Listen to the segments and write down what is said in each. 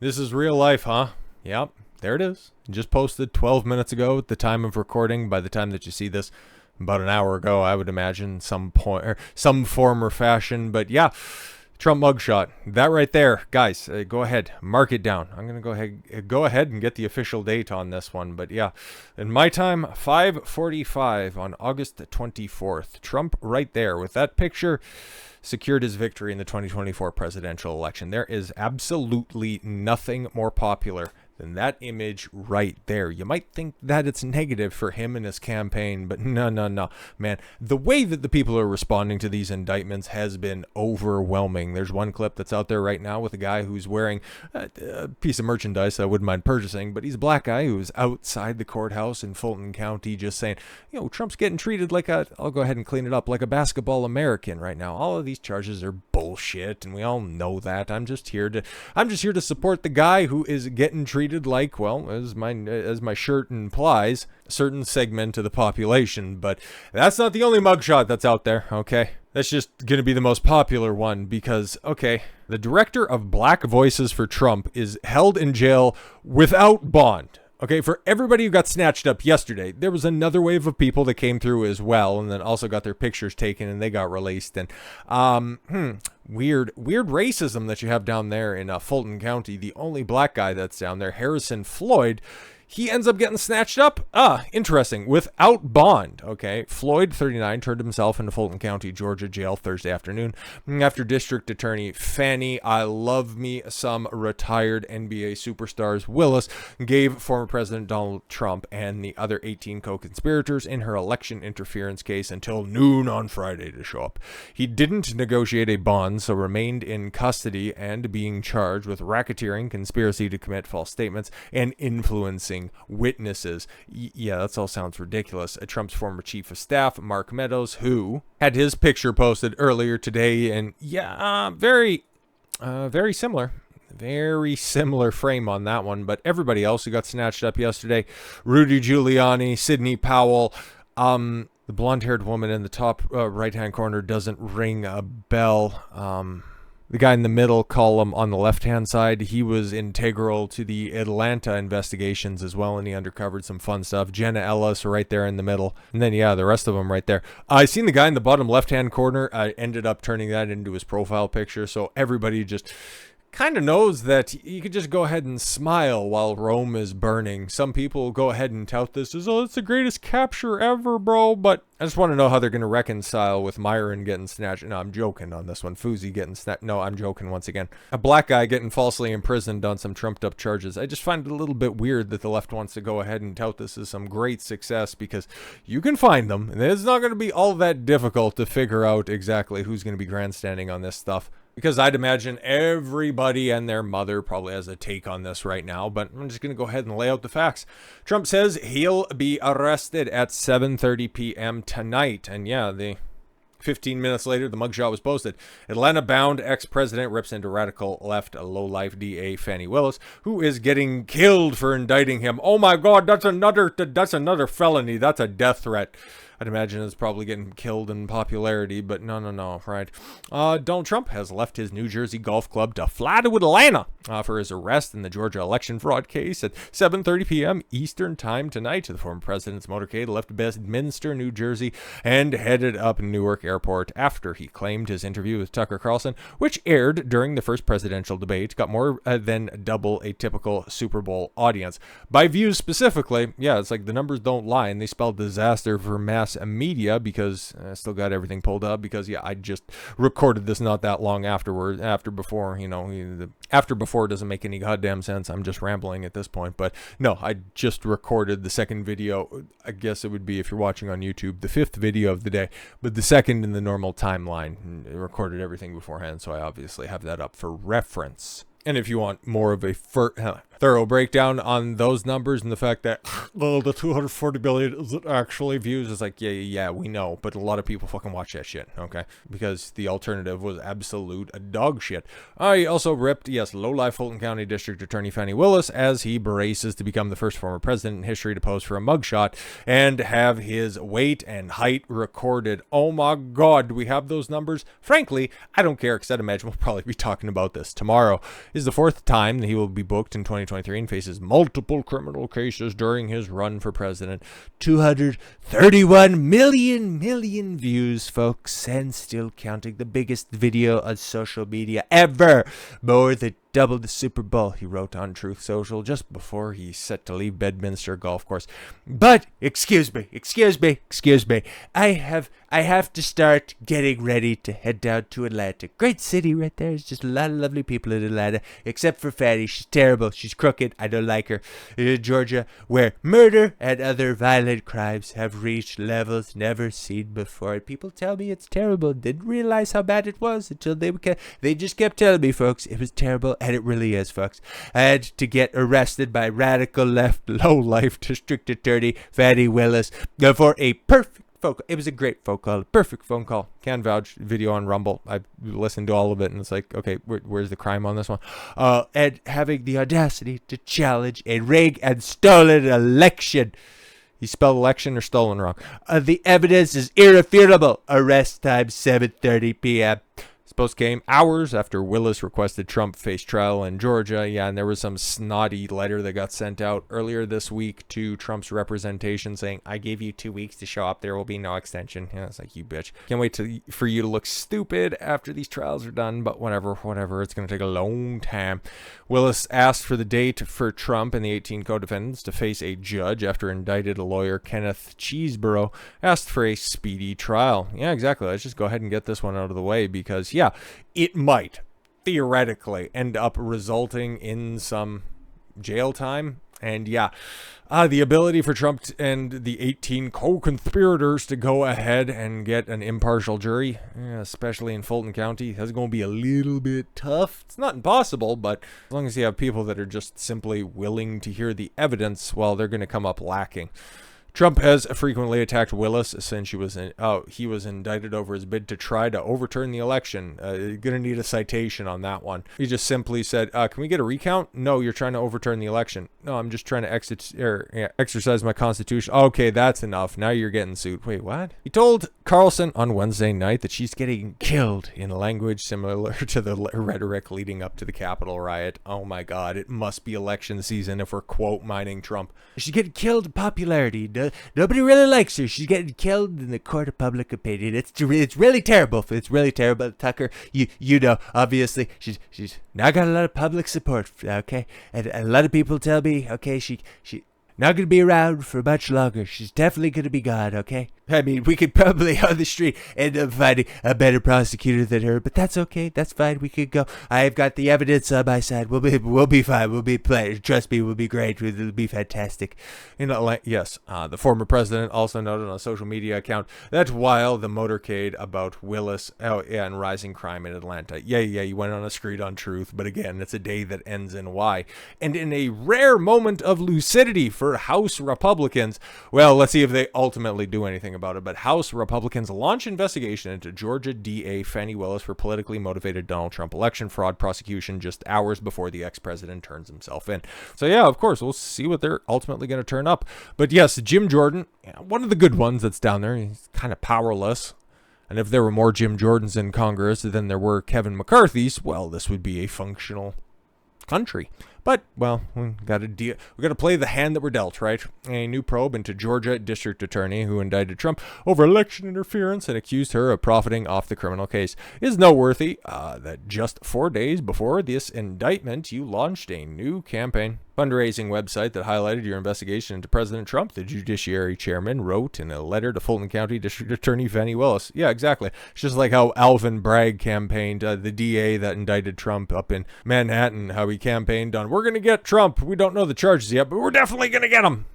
This is real life, huh? Yep, there it is. Just posted 12 minutes ago at the time of recording. By the time that you see this, about an hour ago, I would imagine, some point or some form or fashion. But yeah, Trump mugshot. That right there, guys. Go ahead, mark it down. I'm gonna go ahead and get the official date on this one. But yeah, in my time, 5:45 on August 24th. Trump right there with that picture secured his victory in the 2024 presidential election. There is absolutely nothing more popular than that image right there. You might think that it's negative for him and his campaign, but no, man. The way that the people are responding to these indictments has been overwhelming. There's one clip that's out there right now with a guy who's wearing a piece of merchandise I wouldn't mind purchasing, but he's a black guy who's outside the courthouse in Fulton County just saying, Trump's getting treated like I'll go ahead and clean it up, like a basketball American right now. All of these charges are bullshit, and we all know that. I'm just here to support the guy who is getting treated like, well, as my shirt implies, a certain segment of the population. But that's not the only mugshot that's out there, okay? That's just going to be the most popular one because, okay, the director of Black Voices for Trump is held in jail without bond. Okay, for everybody who got snatched up yesterday, there was another wave of people that came through as well, and then also got their pictures taken, and they got released. And weird racism that you have down there in Fulton County. The only black guy that's down there, Harrison Floyd, he ends up getting snatched up. Interesting. Without bond. Okay. Floyd, 39, turned himself into Fulton County, Georgia jail Thursday afternoon after District Attorney Fani, I love me some retired NBA superstars Willis, gave former President Donald Trump and the other 18 co-conspirators in her election interference case until noon on Friday to show up. He didn't negotiate a bond, so remained in custody and being charged with racketeering, conspiracy to commit false statements, and influencing witnesses. Yeah, that all sounds ridiculous. Trump's former chief of staff, Mark Meadows, who had his picture posted earlier today, and very similar. Very similar frame on that one, but everybody else who got snatched up yesterday, Rudy Giuliani, Sidney Powell, the blonde-haired woman in the top right-hand corner doesn't ring a bell. The guy in the middle column on the left-hand side, he was integral to the Atlanta investigations as well, and he uncovered some fun stuff. Jenna Ellis right there in the middle. And then, the rest of them right there. I seen the guy in the bottom left-hand corner. I ended up turning that into his profile picture, so everybody just kind of knows that you could just go ahead and smile while Rome is burning. Some people go ahead and tout this as, it's the greatest capture ever, bro. But I just want to know how they're going to reconcile with Myron getting snatched. No, I'm joking on this one. Fuzi getting snatched. No, I'm joking once again. A black guy getting falsely imprisoned on some trumped up charges. I just find it a little bit weird that the left wants to go ahead and tout this as some great success because you can find them. And it's not going to be all that difficult to figure out exactly who's going to be grandstanding on this stuff. Because I'd imagine everybody and their mother probably has a take on this right now, but I'm just going to go ahead and lay out the facts. Trump says he'll be arrested at 7:30 p.m. tonight. And the 15 minutes later, the mugshot was posted. Atlanta-bound ex-president rips into radical left low-life DA Fani Willis, who is getting killed for indicting him. Oh my God, that's another felony. That's a death threat. I'd imagine it's probably getting killed in popularity, but no, right? Donald Trump has left his New Jersey golf club to fly to Atlanta for his arrest in the Georgia election fraud case at 7:30 p.m. Eastern time tonight. The former president's motorcade left Bedminster, New Jersey, and headed up Newark Airport after he claimed his interview with Tucker Carlson, which aired during the first presidential debate, got more than double a typical Super Bowl audience. By views specifically, it's like the numbers don't lie, and they spelled disaster for mass media because I still got everything pulled up because I just recorded this not that long afterward. After before doesn't make any goddamn sense. I'm just rambling at this point, but no, I just recorded the second video. I guess it would be, if you're watching on YouTube, the fifth video of the day, but the second in the normal timeline. I recorded everything beforehand, so I obviously have that up for reference. And if you want more of a thorough breakdown on those numbers and the fact that, well, the 240 billion isn't actually views. It's like, yeah, we know, but a lot of people fucking watch that shit, okay? Because the alternative was absolute dog shit. I also ripped, yes, low-life Fulton County District Attorney Fani Willis as he braces to become the first former president in history to pose for a mugshot and have his weight and height recorded. Oh my God, do we have those numbers? Frankly, I don't care, because I'd imagine we'll probably be talking about this tomorrow. This is the fourth time that he will be booked in 2023 and faces multiple criminal cases during his run for president. 231 million views, folks, and still counting. The biggest video on social media ever. More than double the Super Bowl, he wrote on Truth Social just before he's set to leave Bedminster Golf Course. But excuse me, I have to start getting ready to head down to Atlanta. Great city right there. There's just a lot of lovely people in Atlanta, except for Fani. She's terrible. She's crooked. I don't like her. In Georgia, where murder and other violent crimes have reached levels never seen before. And people tell me it's terrible. Didn't realize how bad it was until they just kept telling me, folks, it was terrible. And it really is, folks. I had to get arrested by radical left low-life district attorney Fani Willis for a perfect phone call. It was a great phone call. Perfect phone call. Can vouch. Video on Rumble. I listened to all of it, and it's like, okay, where's the crime on this one? And having the audacity to challenge a rigged and stolen election. He spelled election or stolen wrong. The evidence is irrefutable. Arrest time 7:30 p.m. Post came hours after Willis requested Trump face trial in Georgia. Yeah, and there was some snotty letter that got sent out earlier this week to Trump's representation saying, I gave you 2 weeks to show up. There will be no extension. Yeah, it's like, you bitch. Can't wait for you to look stupid after these trials are done, but whatever. It's going to take a long time. Willis asked for the date for Trump and the 18 co-defendants to face a judge after indicted lawyer Kenneth Cheeseborough asked for a speedy trial. Yeah, exactly. Let's just go ahead and get this one out of the way because, yeah, it might theoretically end up resulting in some jail time. And yeah, the ability for Trump and the 18 co-conspirators to go ahead and get an impartial jury, especially in Fulton County, is going to be a little bit tough. It's not impossible, but as long as you have people that are just simply willing to hear the evidence, well, they're going to come up lacking. Trump has frequently attacked Willis since he was indicted over his bid to try to overturn the election. Gonna need a citation on that one. He just simply said, can we get a recount? No, you're trying to overturn the election. No, I'm just trying to exercise my constitution. Okay, that's enough. Now you're getting sued. Wait, what? He told Carlson on Wednesday night that she's getting killed in language similar to the rhetoric leading up to the Capitol riot. Oh my God, it must be election season if we're quote mining Trump. She's getting killed in popularity. Nobody really likes her. She's getting killed in the court of public opinion. It's really terrible. It's really terrible. Tucker, you know, obviously she's not got a lot of public support. Okay, and a lot of people tell me, okay, she not gonna be around for much longer. She's definitely gonna be gone. Okay. I mean, we could probably on the street end up finding a better prosecutor than her, but that's okay. That's fine. We could go. I've got the evidence on my side. We'll be fine. We'll be playing. Trust me, we'll be great. It'll be fantastic. You know, yes. The former president also noted on a social media account that while the motorcade about Willis, and rising crime in Atlanta, you went on a screed on Truth, but again, it's a day that ends in Y. And in a rare moment of lucidity for House Republicans, well, let's see if they ultimately do anything about it, but House Republicans launch investigation into Georgia DA Fani Willis for politically motivated Donald Trump election fraud prosecution just hours before the ex-president turns himself in. So yeah, of course, we'll see what they're ultimately going to turn up. But yes, Jim Jordan, one of the good ones that's down there, he's kind of powerless. And if there were more Jim Jordans in Congress than there were Kevin McCarthy's, well, this would be a functional country. But, well, we got to play the hand that we're dealt, right? A new probe into Georgia district attorney who indicted Trump over election interference and accused her of profiting off the criminal case. It is noteworthy that just 4 days before this indictment, you launched a new campaign fundraising website that highlighted your investigation into President Trump. The judiciary chairman wrote in a letter to Fulton County District Attorney Fani Willis. Yeah, exactly. It's just like how Alvin Bragg campaigned, the DA that indicted Trump up in Manhattan, how he campaigned on, we're going to get Trump. We don't know the charges yet, but we're definitely going to get him.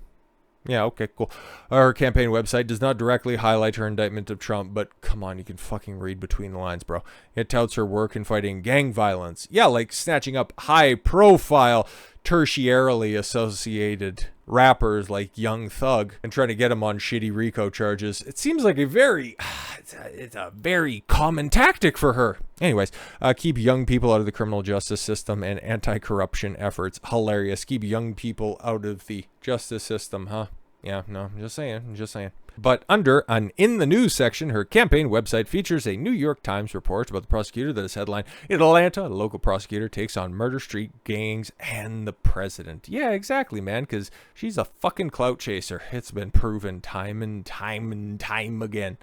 Yeah, okay, cool. Our campaign website does not directly highlight her indictment of Trump, but come on, you can fucking read between the lines, bro. It touts her work in fighting gang violence. Yeah, like snatching up high-profile tertiarily associated rappers like Young Thug and trying to get him on shitty RICO charges. It seems like it's a very common tactic for her. Anyways, keep young people out of the criminal justice system and anti-corruption efforts. Hilarious. Keep young people out of the justice system, huh? Yeah, no, I'm just saying. But under an In the News section, her campaign website features a New York Times report about the prosecutor that is headlined, "In Atlanta, a local prosecutor takes on murder street gangs and the president." Yeah, exactly, man, because she's a fucking clout chaser. It's been proven time and time again.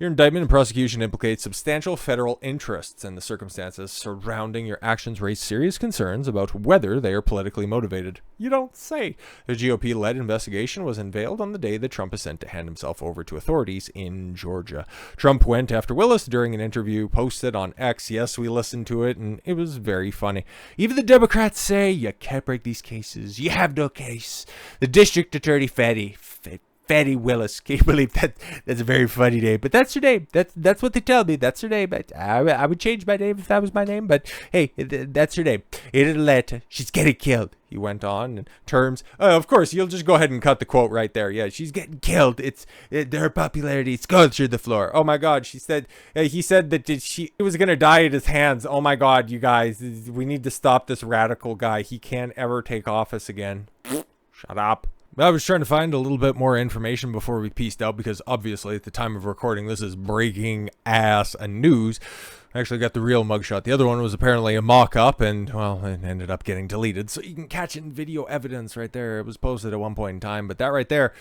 Your indictment and prosecution implicates substantial federal interests, and the circumstances surrounding your actions raise serious concerns about whether they are politically motivated. You don't say. The GOP-led investigation was unveiled on the day that Trump is sent to hand himself over to authorities in Georgia. Trump went after Willis during an interview posted on X. Yes, we listened to it, and it was very funny. Even the Democrats say, you can't break these cases. You have no case. The district attorney, Fani Willis. Can you believe that? That's a very funny name. But that's her name. That's what they tell me. That's her name. I would change my name if that was my name. But hey, that's her name. In Atlanta, she's getting killed. He went on in terms. Of course, you'll just go ahead and cut the quote right there. Yeah, she's getting killed. Her popularity. It's going through the floor. Oh my God. He said that she was gonna die at his hands. Oh my God, you guys. We need to stop this radical guy. He can't ever take office again. Shut up. I was trying to find a little bit more information before we pieced out, because obviously at the time of recording, this is breaking ass news. I actually got the real mugshot. The other one was apparently a mock-up, and, well, it ended up getting deleted. So you can catch it in video evidence right there. It was posted at one point in time, but that right there,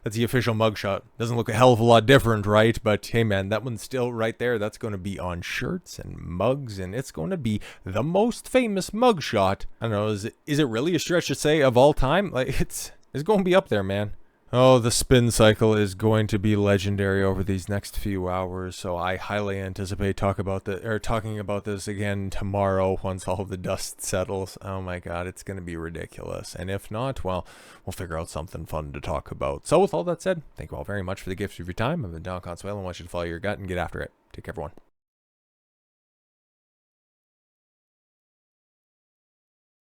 that's the official mugshot. Doesn't look a hell of a lot different, right? But, hey, man, that one's still right there. That's going to be on shirts and mugs, and it's going to be the most famous mugshot. I don't know, is it really a stretch to say of all time? Like, it's going to be up there, man. Oh, the spin cycle is going to be legendary over these next few hours, so I highly anticipate talking about this again tomorrow once all the dust settles. Oh my God, it's going to be ridiculous. And if not, well, we'll figure out something fun to talk about. So with all that said, thank you all very much for the gift of your time. I've been Don Consuelo. I want you to follow your gut and get after it. Take care, everyone.